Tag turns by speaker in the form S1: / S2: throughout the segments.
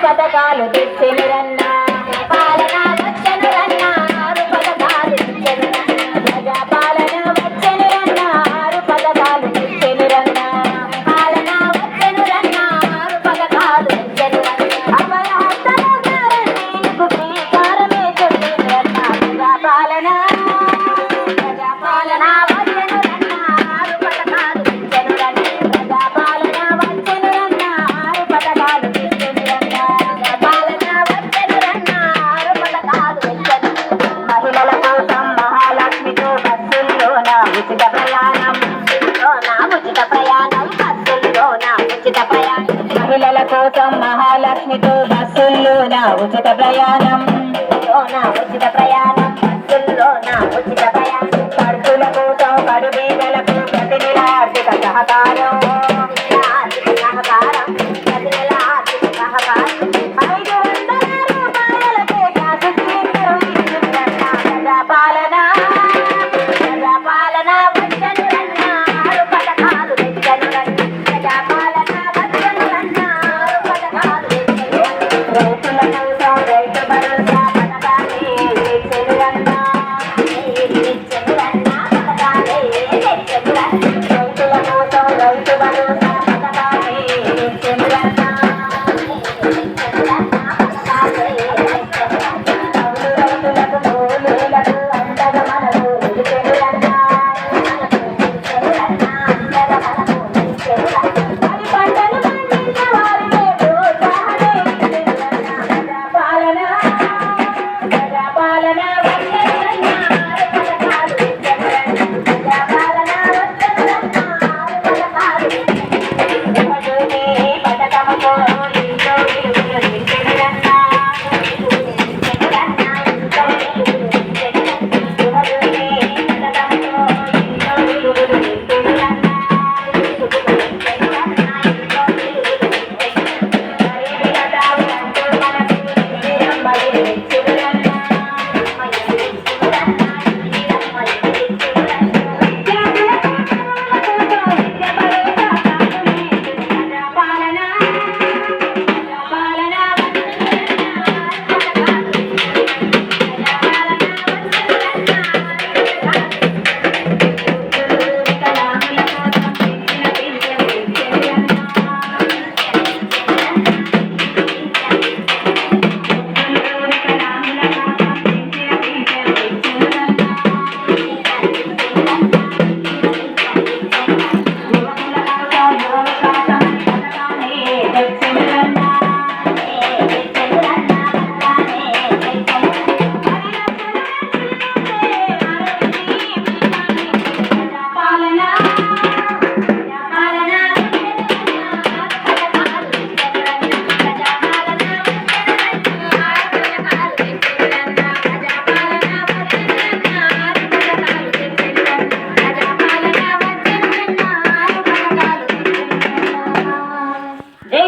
S1: పథకాలు తెచ్చెనురన్న పాలన వచ్చెనురన్న ఆరు పథకాలు తెచ్చెనురన్న ప్రజా పాలన వచ్చెనురన్న ఆరు పథకాలు తెచ్చెనురన్న పాలన వచ్చెనురన్న ఆరు పథకాలు తెచ్చెనురన్న అమర హస్తముద్రలకు శ్రీకారమే చుట్టినురన్న ప్రజా పాలన వచ్చెనురన్న ఆరు పథకాలు తెచ్చెనురన్న ప్రజా పాలన వచ్చెనురన్న ఆరు పథకాలు తెచ్చెనురన్న పాలన వచ్చెనురన్న ఆరు పథకాలు తెచ్చెనురన్న మహిళల కోసం మహాలక్ష్మితో బస్సుల్లోన ఉచిత ప్రయాణం ఉచిత ప్రయాణం బస్సుల్లోన ఉచిత ప్రయాణం మహిళల కోసం మహాలక్ష్మితో బస్సుల్లోన ఉచిత ప్రయాణం ఉచిత ప్రయాణం బస్సుల్లోన ఉచిత ప్రయాణం ఖర్చుల కోసం కడుబేదలకు ప్రతి నెల ఆర్థిక సహకారం ప్రతి నెల ఆర్థిక సహకారం 500 రూపాయలకే గ్యాస్ సిలిండర్ ఇచ్చిందన్న ప్రజాపాలన వచ్చెనురన్న ఆరు పథకాలు తెచ్చెనురన్న ప్రజాపాలన వచ్చెనురన్న ఆరు పథకాలు తెచ్చెనురన్న రైతుల కోసం రైతు భరోసా పథకాన్ని తెచ్చెనురన్న పథకాలే తెచ్చెనురన్న రైతుల కోసం రైతు భరోసా పథకాన్ని తెచ్చెనురన్న రైతులకు కూలీలకు అండగా మనకు నిలిచెనురన్న వరి పంటలు పండించే వారికే ప్రోత్సాహమే ఇచ్చెనురన్న ప్రజాపాలన వచ్చెనురన్న ఆరు పథకాలు తెచ్చెనురన్న ప్రజాపాలన వచ్చెనురన్న ఆరు పథకాలు గృహజ్యోతి పథకముతో ఇంట్లో వెలుగులు నిలిచెనురన్న గృహజ్యోతి పథకముతో ఇంట్లో వెలుగులు నిలిచెనురన్న గరీబ్ హఠావు అంటూ మనకు ఇందిరమ్మలు తెచ్చెనురన్న విద్యార్థుల కోసం విద్య భరోసా కార్డుని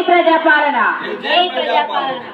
S1: ప్రజాపాలన జై ప్రజాపాలన.